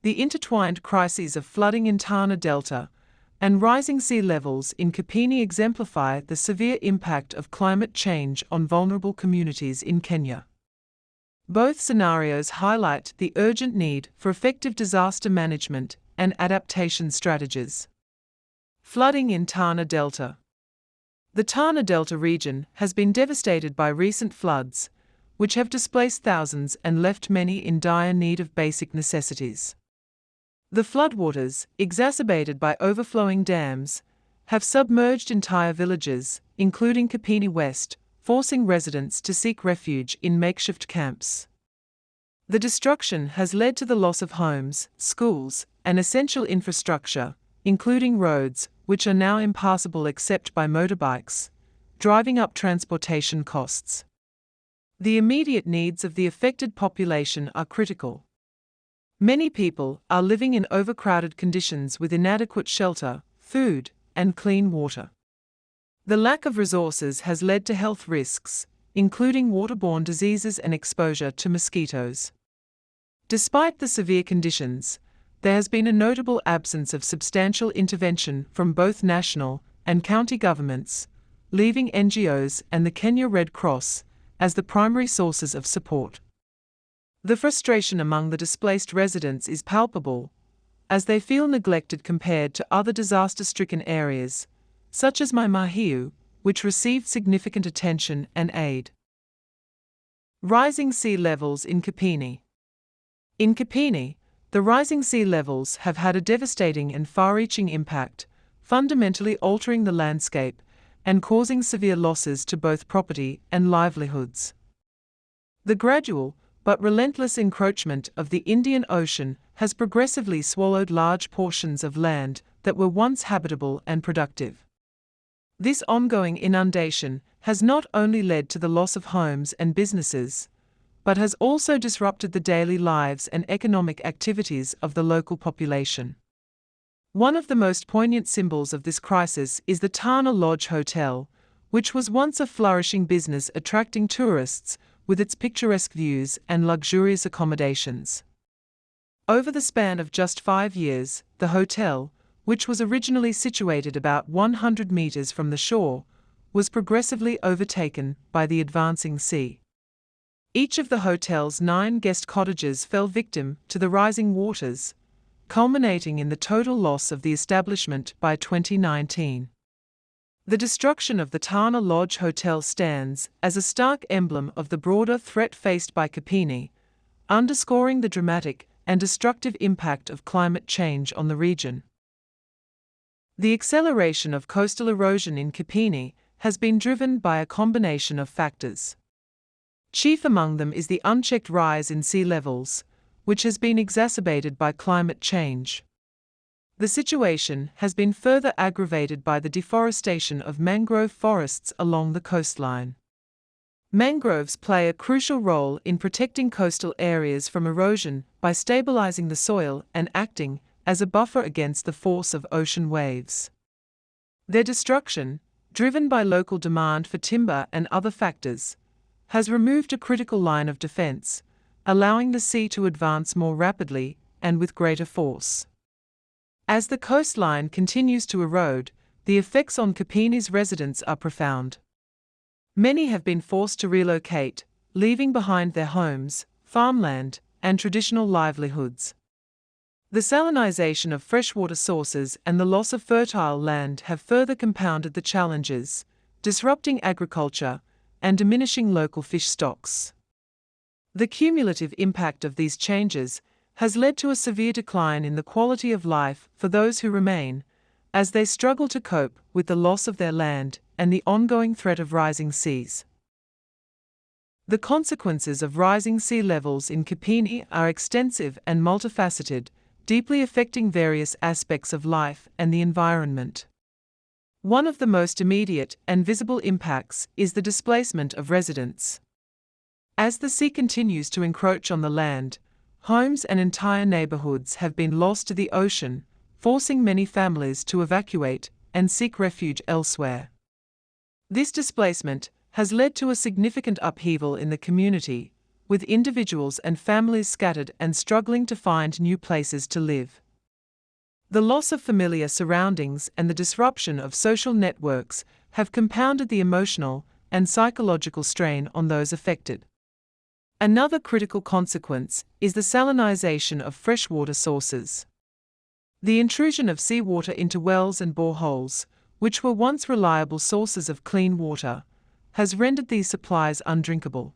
The intertwined crises of flooding in Tana Delta and rising sea levels in Kipini exemplify the severe impact of climate change on vulnerable communities in Kenya. Both scenarios highlight the urgent need for effective disaster management and adaptation strategies. Flooding in Tana Delta. The Tana Delta region has been devastated by recent floods, which have displaced thousands and left many in dire need of basic necessities. The floodwaters, exacerbated by overflowing dams, have submerged entire villages, including Kipini West, forcing residents to seek refuge in makeshift camps. The destruction has led to the loss of homes, schools, and essential infrastructure, including roads, which are now impassable except by motorbikes, driving up transportation costs. The immediate needs of the affected population are critical. Many people are living in overcrowded conditions with inadequate shelter, food, and clean water. The lack of resources has led to health risks, including waterborne diseases and exposure to mosquitoes. Despite the severe conditions, there has been a notable absence of substantial intervention from both national and county governments, leaving NGOs and the Kenya Red Cross as the primary sources of support. The frustration among the displaced residents is palpable, as they feel neglected compared to other disaster-stricken areas, such as Maimahiu, which received significant attention and aid. Rising sea levels in Kipini. In Kipini, the rising sea levels have had a devastating and far-reaching impact, fundamentally altering the landscape and causing severe losses to both property and livelihoods. The gradual but relentless encroachment of the Indian Ocean has progressively swallowed large portions of land that were once habitable and productive. This ongoing inundation has not only led to the loss of homes and businesses, but has also disrupted the daily lives and economic activities of the local population. One of the most poignant symbols of this crisis is the Tana Lodge Hotel, which was once a flourishing business attracting tourists with its picturesque views and luxurious accommodations. Over the span of just 5 years, the hotel, which was originally situated about 100 meters from the shore, was progressively overtaken by the advancing sea. Each of the hotel's 9 guest cottages fell victim to the rising waters, culminating in the total loss of the establishment by 2019. The destruction of the Tana Lodge Hotel stands as a stark emblem of the broader threat faced by Kipini, underscoring the dramatic and destructive impact of climate change on the region. The acceleration of coastal erosion in Kipini has been driven by a combination of factors. Chief among them is the unchecked rise in sea levels, which has been exacerbated by climate change. The situation has been further aggravated by the deforestation of mangrove forests along the coastline. Mangroves play a crucial role in protecting coastal areas from erosion by stabilizing the soil and acting as a buffer against the force of ocean waves. Their destruction, driven by local demand for timber and other factors, has removed a critical line of defense, allowing the sea to advance more rapidly and with greater force. As the coastline continues to erode, the effects on Kipini's residents are profound. Many have been forced to relocate, leaving behind their homes, farmland, and traditional livelihoods. The salinization of freshwater sources and the loss of fertile land have further compounded the challenges, disrupting agriculture and diminishing local fish stocks. The cumulative impact of these changes has led to a severe decline in the quality of life for those who remain, as they struggle to cope with the loss of their land and the ongoing threat of rising seas. The consequences of rising sea levels in Kipini are extensive and multifaceted, deeply affecting various aspects of life and the environment. One of the most immediate and visible impacts is the displacement of residents. As the sea continues to encroach on the land, homes and entire neighborhoods have been lost to the ocean, forcing many families to evacuate and seek refuge elsewhere. This displacement has led to a significant upheaval in the community, with individuals and families scattered and struggling to find new places to live. The loss of familiar surroundings and the disruption of social networks have compounded the emotional and psychological strain on those affected. Another critical consequence is the salinization of freshwater sources. The intrusion of seawater into wells and boreholes, which were once reliable sources of clean water, has rendered these supplies undrinkable.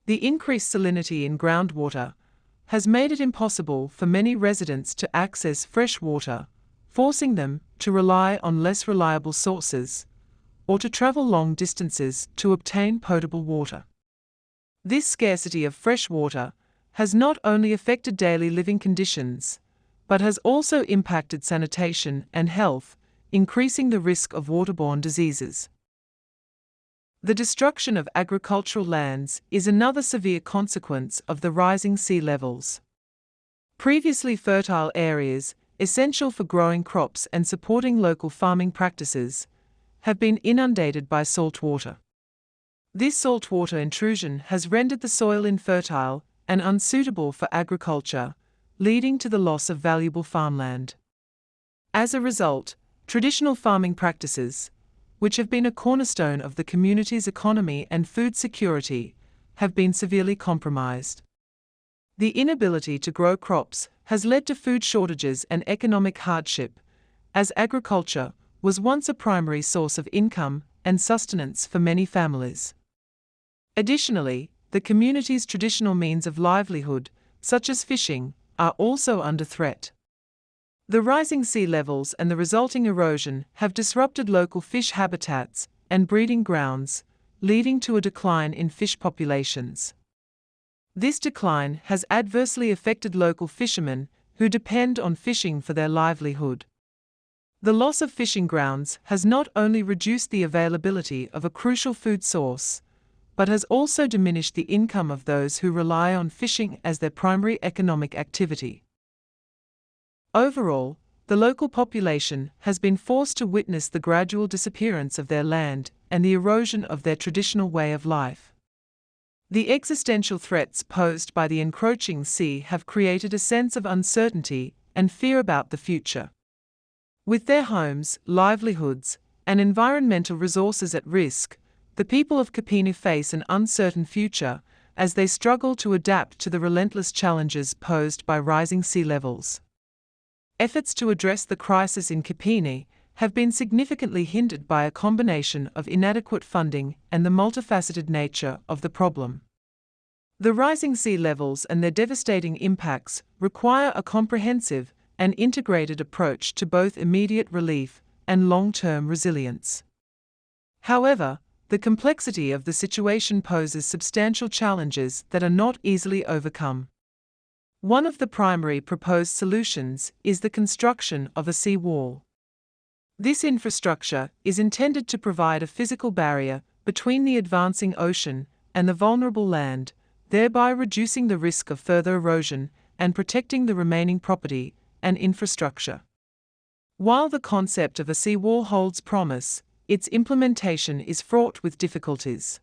The increased salinity in groundwater has made it impossible for many residents to access fresh water, forcing them to rely on less reliable sources or to travel long distances to obtain potable water. This scarcity of fresh water has not only affected daily living conditions, but has also impacted sanitation and health, increasing the risk of waterborne diseases. The destruction of agricultural lands is another severe consequence of the rising sea levels. Previously fertile areas, essential for growing crops and supporting local farming practices, have been inundated by salt water. This saltwater intrusion has rendered the soil infertile and unsuitable for agriculture, leading to the loss of valuable farmland. As a result, traditional farming practices, which have been a cornerstone of the community's economy and food security, have been severely compromised. The inability to grow crops has led to food shortages and economic hardship, as agriculture was once a primary source of income and sustenance for many families. Additionally, the community's traditional means of livelihood, such as fishing, are also under threat. The rising sea levels and the resulting erosion have disrupted local fish habitats and breeding grounds, leading to a decline in fish populations. This decline has adversely affected local fishermen who depend on fishing for their livelihood. The loss of fishing grounds has not only reduced the availability of a crucial food source, but has also diminished the income of those who rely on fishing as their primary economic activity. Overall, the local population has been forced to witness the gradual disappearance of their land and the erosion of their traditional way of life. The existential threats posed by the encroaching sea have created a sense of uncertainty and fear about the future. With their homes, livelihoods, and environmental resources at risk, the people of Kipini face an uncertain future as they struggle to adapt to the relentless challenges posed by rising sea levels. Efforts to address the crisis in Kipini have been significantly hindered by a combination of inadequate funding and the multifaceted nature of the problem. The rising sea levels and their devastating impacts require a comprehensive and integrated approach to both immediate relief and long-term resilience. However, the complexity of the situation poses substantial challenges that are not easily overcome. One of the primary proposed solutions is the construction of a sea wall. This infrastructure is intended to provide a physical barrier between the advancing ocean and the vulnerable land, thereby reducing the risk of further erosion and protecting the remaining property and infrastructure. While the concept of a seawall holds promise, its implementation is fraught with difficulties.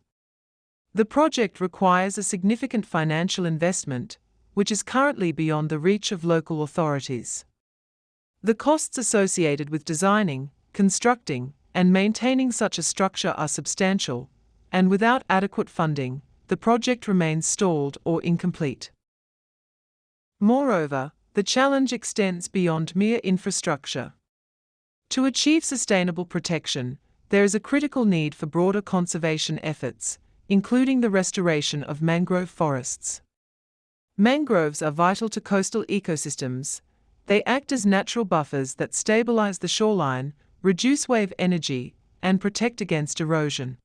The project requires a significant financial investment, which is currently beyond the reach of local authorities. The costs associated with designing, constructing, and maintaining such a structure are substantial, and without adequate funding, the project remains stalled or incomplete. Moreover, the challenge extends beyond mere infrastructure. To achieve sustainable protection, there is a critical need for broader conservation efforts, including the restoration of mangrove forests. Mangroves are vital to coastal ecosystems. They act as natural buffers that stabilize the shoreline, reduce wave energy, and protect against erosion.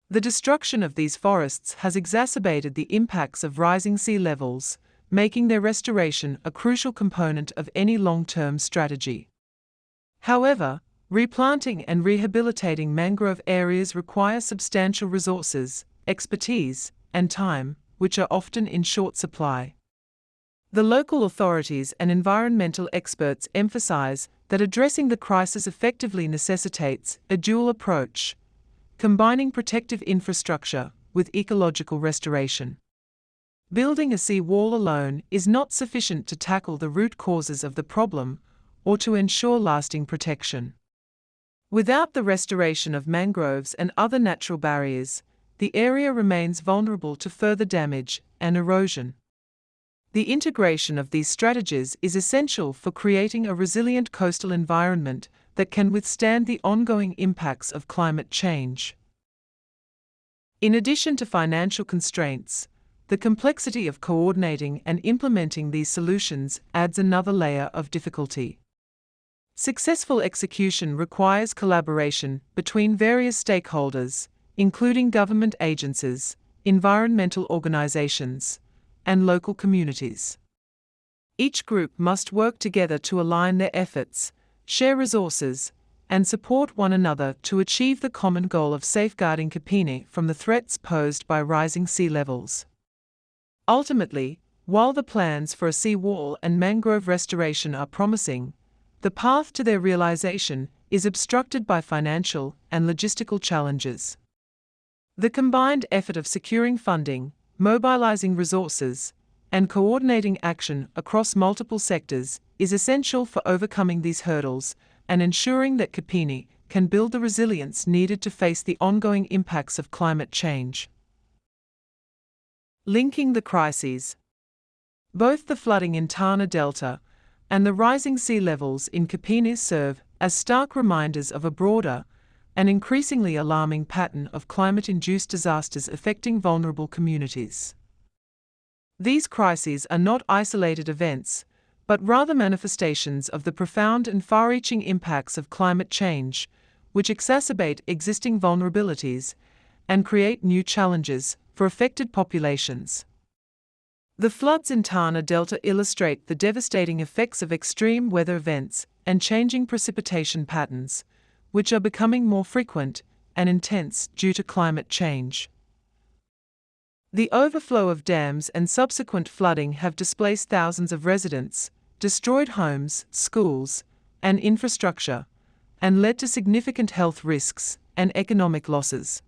The destruction of these forests has exacerbated the impacts of rising sea levels, making their restoration a crucial component of any long-term strategy. However, replanting and rehabilitating mangrove areas require substantial resources, expertise, and time, which are often in short supply. The local authorities and environmental experts emphasize that addressing the crisis effectively necessitates a dual approach, combining protective infrastructure with ecological restoration. Building a seawall alone is not sufficient to tackle the root causes of the problem or to ensure lasting protection. Without the restoration of mangroves and other natural barriers, the area remains vulnerable to further damage and erosion. The integration of these strategies is essential for creating a resilient coastal environment that can withstand the ongoing impacts of climate change. In addition to financial constraints, the complexity of coordinating and implementing these solutions adds another layer of difficulty. Successful execution requires collaboration between various stakeholders, including government agencies, environmental organizations, and local communities. Each group must work together to align their efforts, share resources, and support one another to achieve the common goal of safeguarding Kipini from the threats posed by rising sea levels. Ultimately, while the plans for a seawall and mangrove restoration are promising, the path to their realization is obstructed by financial and logistical challenges. The combined effort of securing funding, mobilizing resources, and coordinating action across multiple sectors is essential for overcoming these hurdles and ensuring that Kipini can build the resilience needed to face the ongoing impacts of climate change. Linking the crises. Both the flooding in Tana Delta and the rising sea levels in Kipini serve as stark reminders of a broader and increasingly alarming pattern of climate-induced disasters affecting vulnerable communities. These crises are not isolated events, but rather manifestations of the profound and far-reaching impacts of climate change, which exacerbate existing vulnerabilities and create new challenges for affected populations. The floods in Tana Delta illustrate the devastating effects of extreme weather events and changing precipitation patterns, which are becoming more frequent and intense due to climate change. The overflow of dams and subsequent flooding have displaced thousands of residents, destroyed homes, schools, and infrastructure, and led to significant health risks and economic losses.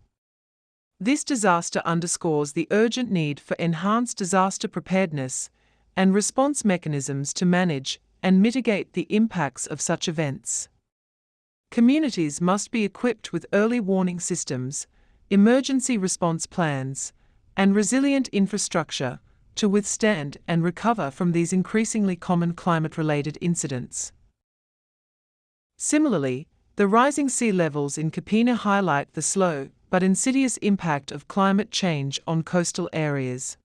This disaster underscores the urgent need for enhanced disaster preparedness and response mechanisms to manage and mitigate the impacts of such events. Communities must be equipped with early warning systems, emergency response plans, and resilient infrastructure to withstand and recover from these increasingly common climate-related incidents. Similarly, the rising sea levels in Kipini highlight the slow but insidious impact of climate change on coastal areas.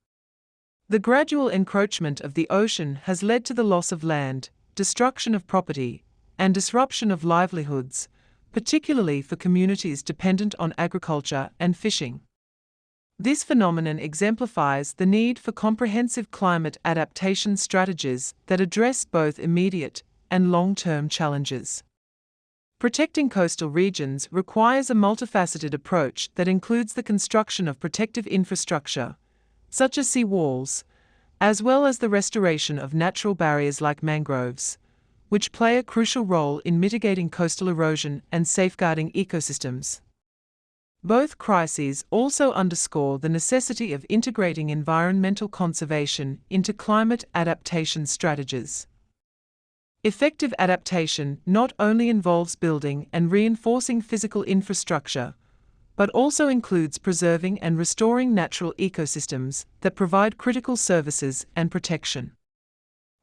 The gradual encroachment of the ocean has led to the loss of land, destruction of property, and disruption of livelihoods, particularly for communities dependent on agriculture and fishing. This phenomenon exemplifies the need for comprehensive climate adaptation strategies that address both immediate and long-term challenges. Protecting coastal regions requires a multifaceted approach that includes the construction of protective infrastructure, such as sea walls, as well as the restoration of natural barriers like mangroves, which play a crucial role in mitigating coastal erosion and safeguarding ecosystems. Both crises also underscore the necessity of integrating environmental conservation into climate adaptation strategies. Effective adaptation not only involves building and reinforcing physical infrastructure, but also includes preserving and restoring natural ecosystems that provide critical services and protection.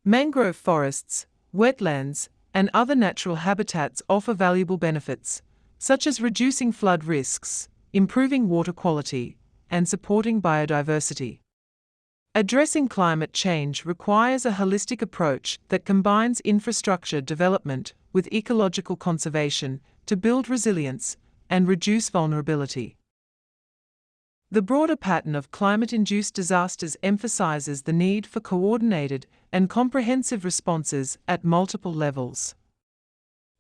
Mangrove forests, wetlands, and other natural habitats offer valuable benefits, such as reducing flood risks, improving water quality, and supporting biodiversity. Addressing climate change requires a holistic approach that combines infrastructure development with ecological conservation to build resilience and reduce vulnerability. The broader pattern of climate-induced disasters emphasizes the need for coordinated and comprehensive responses at multiple levels.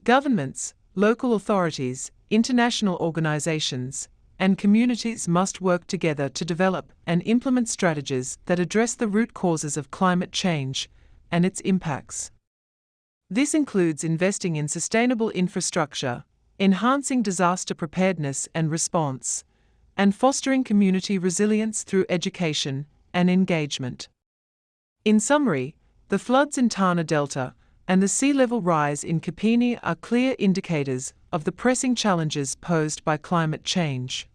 Governments, local authorities, international organizations, and communities must work together to develop and implement strategies that address the root causes of climate change and its impacts. This includes investing in sustainable infrastructure, enhancing disaster preparedness and response, and fostering community resilience through education, and engagement. In summary, the floods in Tana Delta and the sea level rise in Kipini are clear indicators of the pressing challenges posed by climate change.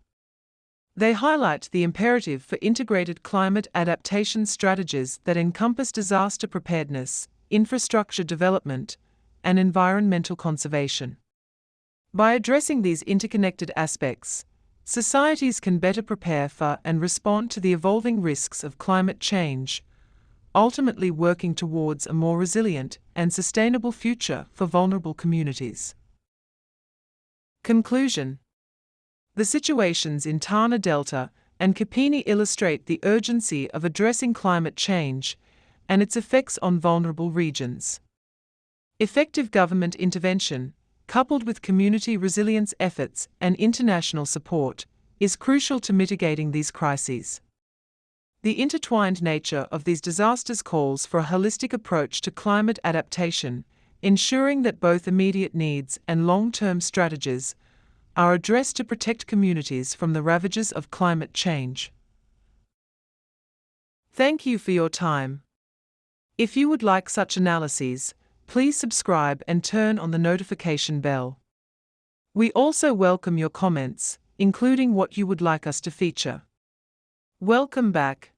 They highlight the imperative for integrated climate adaptation strategies that encompass disaster preparedness, infrastructure development, and environmental conservation. By addressing these interconnected aspects, societies can better prepare for and respond to the evolving risks of climate change, ultimately working towards a more resilient and sustainable future for vulnerable communities. Conclusion. The situations in Tana Delta and Kipini illustrate the urgency of addressing climate change and its effects on vulnerable regions. Effective government intervention, coupled with community resilience efforts and international support, is crucial to mitigating these crises. The intertwined nature of these disasters calls for a holistic approach to climate adaptation, ensuring that both immediate needs and long-term strategies are addressed to protect communities from the ravages of climate change. Thank you for your time. If you would like such analyses, please subscribe and turn on the notification bell. We also welcome your comments, including what you would like us to feature. Welcome back.